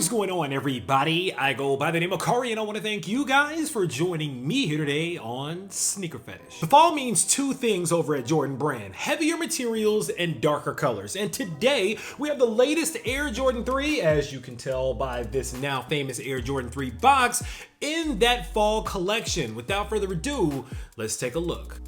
What's going on, everybody? I go by the name of Kari, and I want to thank you guys for joining me here today on SneakerPhetish. The fall means two things over at Jordan Brand: heavier materials and darker colors. And today we have the latest Air Jordan 3, as you can tell by this now famous Air Jordan 3 box, in that fall collection. Without further ado, let's take a look.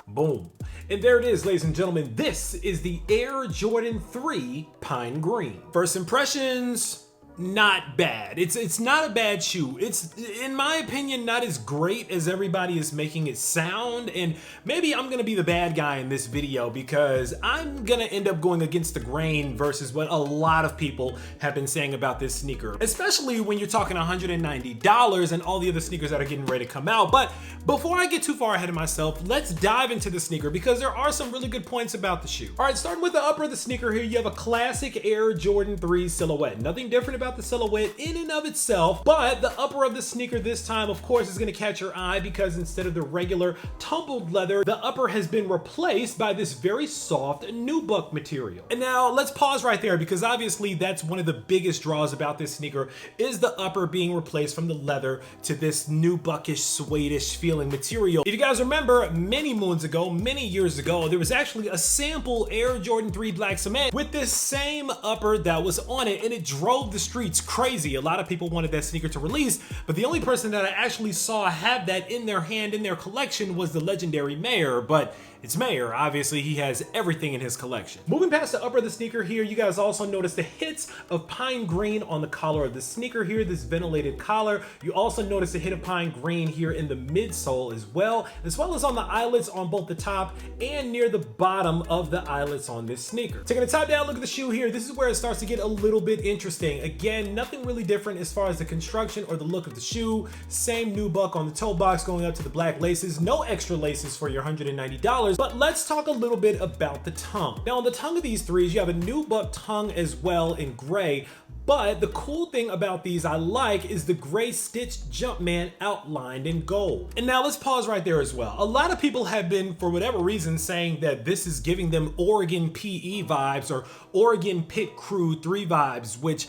Boom. And there it is, ladies and gentlemen. This is the Air Jordan 3 Pine Green. First impressions, not bad. It's not a bad shoe. It's, in my opinion, not as great as everybody is making it sound. And maybe I'm gonna be the bad guy in this video because I'm gonna end up going against the grain versus what a lot of people have been saying about this sneaker, especially when you're talking $190 and all the other sneakers that are getting ready to come out. But before I get too far ahead of myself, let's dive into the sneaker because there are some really good points about the shoe. All right, starting with the upper of the sneaker here, you have a classic Air Jordan 3 silhouette. Nothing different about the silhouette in and of itself, but the upper of the sneaker this time, of course, is going to catch your eye because instead of the regular tumbled leather, the upper has been replaced by this very soft nubuck material. And now let's pause right there because obviously that's one of the biggest draws about this sneaker is the upper being replaced from the leather to this nubuckish, suede-ish feeling material. If you guys remember, many moons ago, many years ago, there was actually a sample Air Jordan 3 black cement with this same upper that was on it, and it drove the streets crazy. A lot of people wanted that sneaker to release, but the only person that I actually saw have that in their hand in their collection was the legendary Mayor. But it's Mayor, obviously he has everything in his collection. Moving past the upper of the sneaker here, you guys also notice the hits of pine green on the collar of the sneaker here, this ventilated collar. You also notice the hit of pine green here in the midsole as well as on the eyelets on both the top and near the bottom of the eyelets on this sneaker. Taking a top down look at the shoe here, this is where it starts to get a little bit interesting. Again, nothing really different as far as the construction or the look of the shoe. Same nubuck on the toe box going up to the black laces, no extra laces for your $190. But let's talk a little bit about the tongue. Now on the tongue of these threes, you have a nubuck tongue as well in gray. But the cool thing about these I like is the gray stitched Jumpman outlined in gold. And now let's pause right there as well. A lot of people have been, for whatever reason, saying that this is giving them Oregon PE vibes or Oregon Pit Crew 3 vibes, which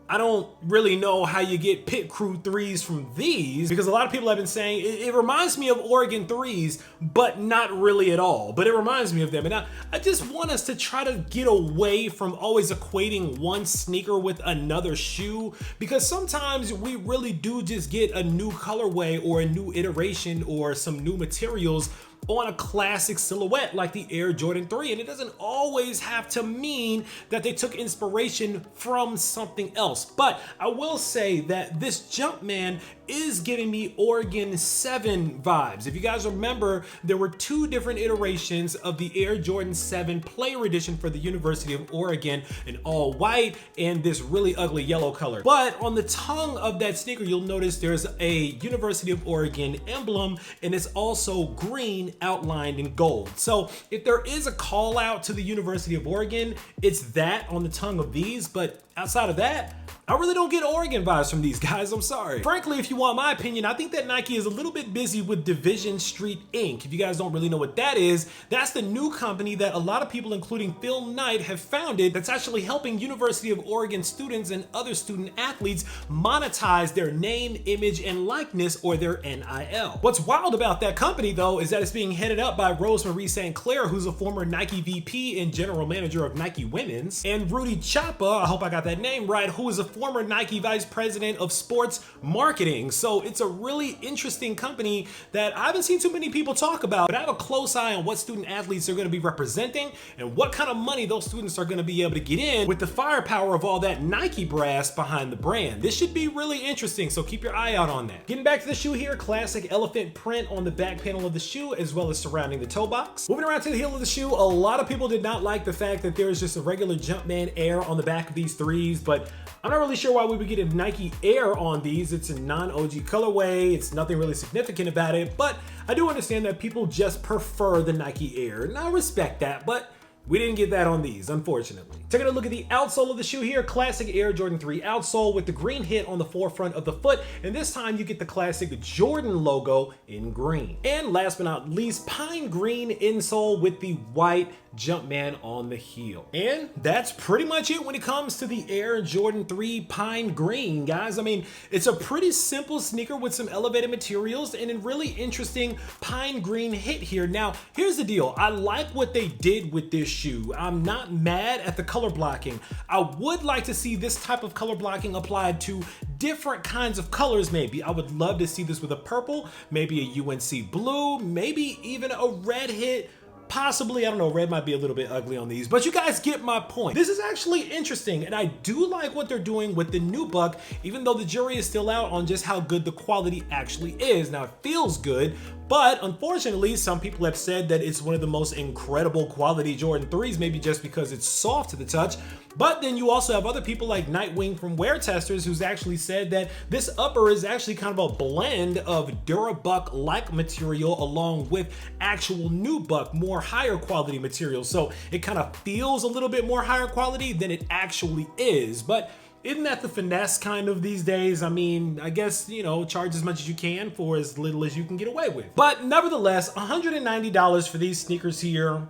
I don't really know how you get Pit Crew 3s from these, because a lot of people have been saying it reminds me of Oregon 3s, but not really at all. But it reminds me of them. And I just want us to try to get away from always equating one sneaker with another shoe, because sometimes we really do just get a new colorway or a new iteration or some new materials on a classic silhouette like the Air Jordan 3, and it doesn't always have to mean that they took inspiration from something else. But I will say that this Jumpman is giving me Oregon 7 vibes. If you guys remember, there were two different iterations of the Air Jordan 7 Player Edition for the University of Oregon, an all white and this really ugly yellow color. But on the tongue of that sneaker, you'll notice there's a University of Oregon emblem, and it's also green outlined in gold. So if there is a call out to the University of Oregon, it's that on the tongue of these. But outside of that, I really don't get Oregon vibes from these guys, I'm sorry. Frankly, if you want my opinion, I think that Nike is a little bit busy with Division Street Inc. If you guys don't really know what that is, that's the new company that a lot of people, including Phil Knight, have founded that's actually helping University of Oregon students and other student athletes monetize their name, image, and likeness, or their NIL. What's wild about that company, though, is that it's being headed up by Rosemarie St. Clair, who's a former Nike VP and general manager of Nike Women's, and Rudy Chapa, I hope I got that name right, who is a former Nike Vice President of Sports Marketing. So it's a really interesting company that I haven't seen too many people talk about, but I have a close eye on what student athletes are going to be representing and what kind of money those students are going to be able to get in with the firepower of all that Nike brass behind the brand. This should be really interesting, so keep your eye out on that. Getting back to the shoe here, classic elephant print on the back panel of the shoe as well as surrounding the toe box. Moving around to the heel of the shoe, a lot of people did not like the fact that there's just a regular Jumpman Air on the back of these threes, but I'm not really sure why we would get a Nike Air on these. It's a non-OG colorway. It's nothing really significant about it, but I do understand that people just prefer the Nike Air, and I respect that, but we didn't get that on these, unfortunately. Taking a look at the outsole of the shoe here, classic Air Jordan 3 outsole with the green hit on the forefront of the foot, and this time you get the classic Jordan logo in green. And last but not least, pine green insole with the white Jumpman on the heel. And that's pretty much it when it comes to the Air Jordan 3 Pine Green, guys. I mean, it's a pretty simple sneaker with some elevated materials and a really interesting pine green hit here. Now, here's the deal. I like what they did with this shoe. I'm not mad at the color blocking. I would like to see this type of color blocking applied to different kinds of colors maybe. I would love to see this with a purple, maybe a UNC blue, maybe even a red hit. Possibly, I don't know, red might be a little bit ugly on these, but you guys get my point. This is actually interesting, and I do like what they're doing with the new buck, even though the jury is still out on just how good the quality actually is. Now, it feels good, but unfortunately, some people have said that it's one of the most incredible quality Jordan 3s, maybe just because it's soft to the touch. But then you also have other people like Nightwing from Wear Testers who's actually said that this upper is actually kind of a blend of Durabuck-like material along with actual nubuck, more higher quality material. So it kind of feels a little bit more higher quality than it actually is. But isn't that the finesse kind of these days? I mean, I guess, you know, charge as much as you can for as little as you can get away with. But nevertheless, $190 for these sneakers here.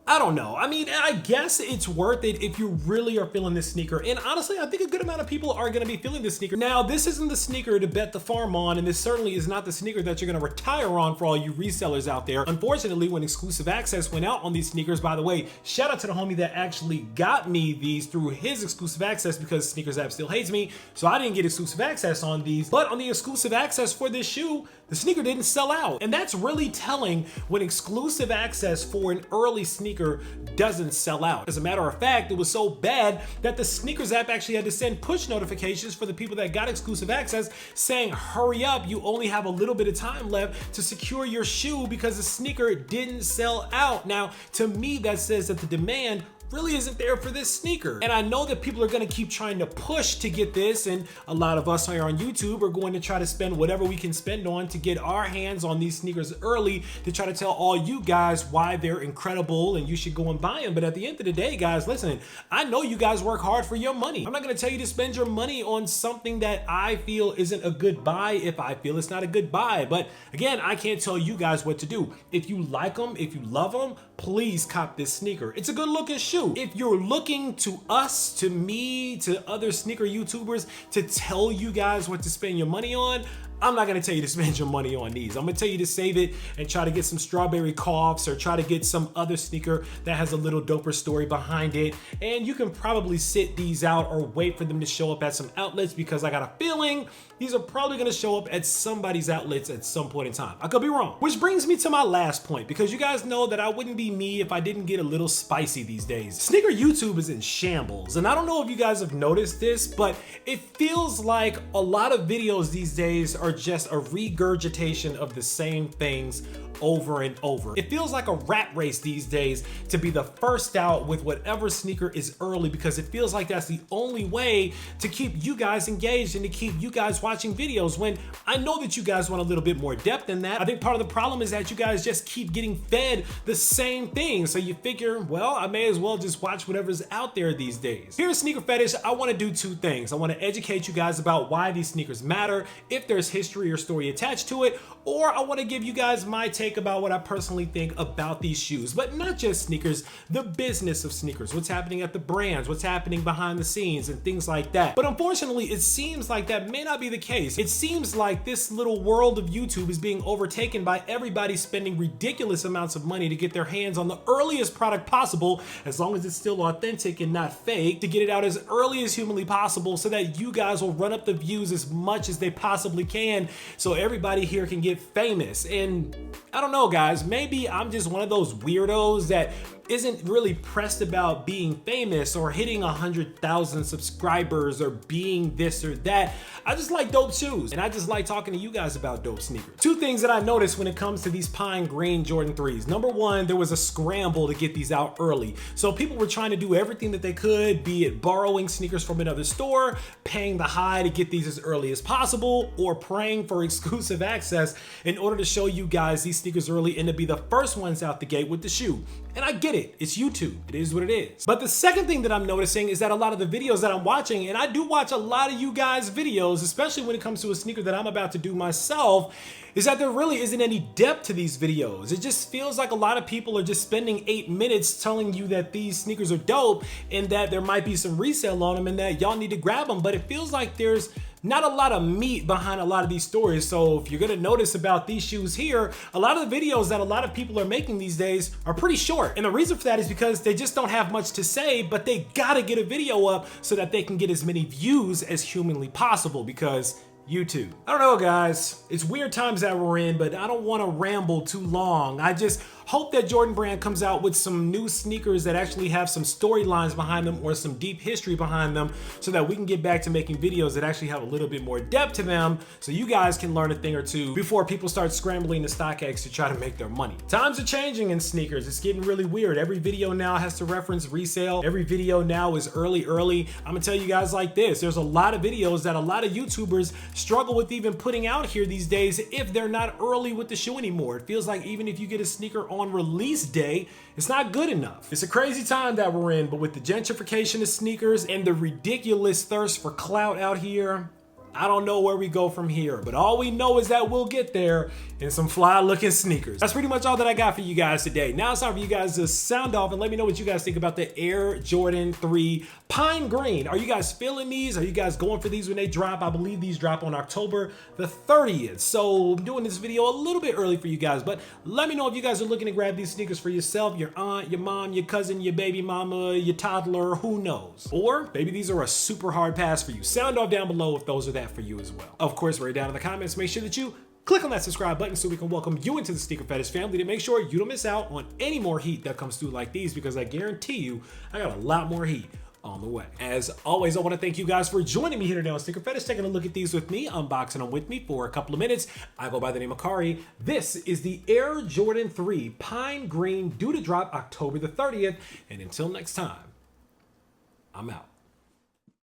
I don't know. I mean, I guess it's worth it if you really are feeling this sneaker. And honestly, I think a good amount of people are going to be feeling this sneaker. Now, this isn't the sneaker to bet the farm on, and this certainly is not the sneaker that you're going to retire on for all you resellers out there. Unfortunately, when exclusive access went out on these sneakers, by the way, shout out to the homie that actually got me these through his exclusive access because Sneakers App still hates me, so I didn't get exclusive access on these. But on the exclusive access for this shoe, the sneaker didn't sell out. And that's really telling when exclusive access for an early sneaker doesn't sell out. As a matter of fact, it was so bad that the Sneakers app actually had to send push notifications for the people that got exclusive access saying, hurry up, you only have a little bit of time left to secure your shoe because the sneaker didn't sell out. Now, to me, that says that the demand really isn't there for this sneaker. And I know that people are gonna keep trying to push to get this, and a lot of us here on YouTube are going to try to spend whatever we can spend on to get our hands on these sneakers early to try to tell all you guys why they're incredible and you should go and buy them. But at the end of the day, guys, listen, I know you guys work hard for your money. I'm not gonna tell you to spend your money on something that I feel isn't a good buy if I feel it's not a good buy. But again, I can't tell you guys what to do. If you like them, if you love them, please cop this sneaker. It's a good looking shoe. If you're looking to us, to me, to other sneaker YouTubers to tell you guys what to spend your money on, I'm not gonna tell you to spend your money on these. I'm gonna tell you to save it and try to get some strawberry coughs or try to get some other sneaker that has a little doper story behind it. And you can probably sit these out or wait for them to show up at some outlets because I got a feeling these are probably gonna show up at somebody's outlets at some point in time. I could be wrong. Which brings me to my last point, because you guys know that I wouldn't be me if I didn't get a little spicy these days. Sneaker YouTube is in shambles. And I don't know if you guys have noticed this, but it feels like a lot of videos these days are just a regurgitation of the same things over and over. It feels like a rat race these days to be the first out with whatever sneaker is early, because it feels like that's the only way to keep you guys engaged and to keep you guys watching videos, when I know that you guys want a little bit more depth than that. I think part of the problem is that you guys just keep getting fed the same thing. So you figure, well, I may as well just watch whatever's out there these days. Here at Sneaker Fetish, I want to do two things. I want to educate you guys about why these sneakers matter, if there's history or story attached to it, or I want to give you guys my take about what I personally think about these shoes. But not just sneakers, the business of sneakers, what's happening at the brands, what's happening behind the scenes and things like that. But unfortunately, it seems like that may not be the case. It seems like this little world of YouTube is being overtaken by everybody spending ridiculous amounts of money to get their hands on the earliest product possible, as long as it's still authentic and not fake, to get it out as early as humanly possible so that you guys will run up the views as much as they possibly can so everybody here can get famous. And I don't know, guys, maybe I'm just one of those weirdos that isn't really pressed about being famous or hitting 100,000 subscribers or being this or that. I just like dope shoes, and I just like talking to you guys about dope sneakers. Two things that I noticed when it comes to these pine green Jordan 3s. Number one, there was a scramble to get these out early. So people were trying to do everything that they could, be it borrowing sneakers from another store, paying the high to get these as early as possible, or praying for exclusive access in order to show you guys these sneakers early and to be the first ones out the gate with the shoe. And I get it. It's YouTube. It is what it is. But the second thing that I'm noticing is that a lot of the videos that I'm watching, and I do watch a lot of you guys' videos, especially when it comes to a sneaker that I'm about to do myself, is that there really isn't any depth to these videos. It just feels like a lot of people are just spending 8 minutes telling you that these sneakers are dope and that there might be some resale on them and that y'all need to grab them. But it feels like there's not a lot of meat behind a lot of these stories. So if you're gonna notice about these shoes here, a lot of the videos that a lot of people are making these days are pretty short. And the reason for that is because they just don't have much to say, but they gotta get a video up so that they can get as many views as humanly possible, because YouTube. I don't know, guys. It's weird times that we're in, but I don't want to ramble too long. I just hope that Jordan Brand comes out with some new sneakers that actually have some storylines behind them or some deep history behind them, so that we can get back to making videos that actually have a little bit more depth to them, so you guys can learn a thing or two before people start scrambling to StockX to try to make their money. Times are changing in sneakers. It's getting really weird. Every video now has to reference resale. Every video now is early. I'm gonna tell you guys like this. There's a lot of videos that a lot of YouTubers struggle with even putting out here these days if they're not early with the shoe anymore. It feels like even if you get a sneaker on release day, it's not good enough. It's a crazy time that we're in, but with the gentrification of sneakers and the ridiculous thirst for clout out here, I don't know where we go from here, but all we know is that we'll get there in some fly looking sneakers. That's pretty much all that I got for you guys today. Now it's time for you guys to sound off and let me know what you guys think about the Air Jordan 3 Pine Green. Are you guys feeling these? Are you guys going for these when they drop? I believe these drop on October the 30th. So I'm doing this video a little bit early for you guys, but let me know if you guys are looking to grab these sneakers for yourself, your aunt, your mom, your cousin, your baby mama, your toddler, who knows? Or maybe these are a super hard pass for you. Sound off down below if those are that for you as well. Of course, right down in the comments, make sure that you click on that subscribe button so we can welcome you into the Sneaker Fetish family to make sure you don't miss out on any more heat that comes through like these, because I guarantee you I got a lot more heat on the way. As always, I want to thank you guys for joining me here today on Sneaker Fetish, taking a look at these with me, unboxing them with me for a couple of minutes. I go by the name of Kari. This is the Air Jordan 3 Pine Green, due to drop October the 30th. And until next time, I'm out.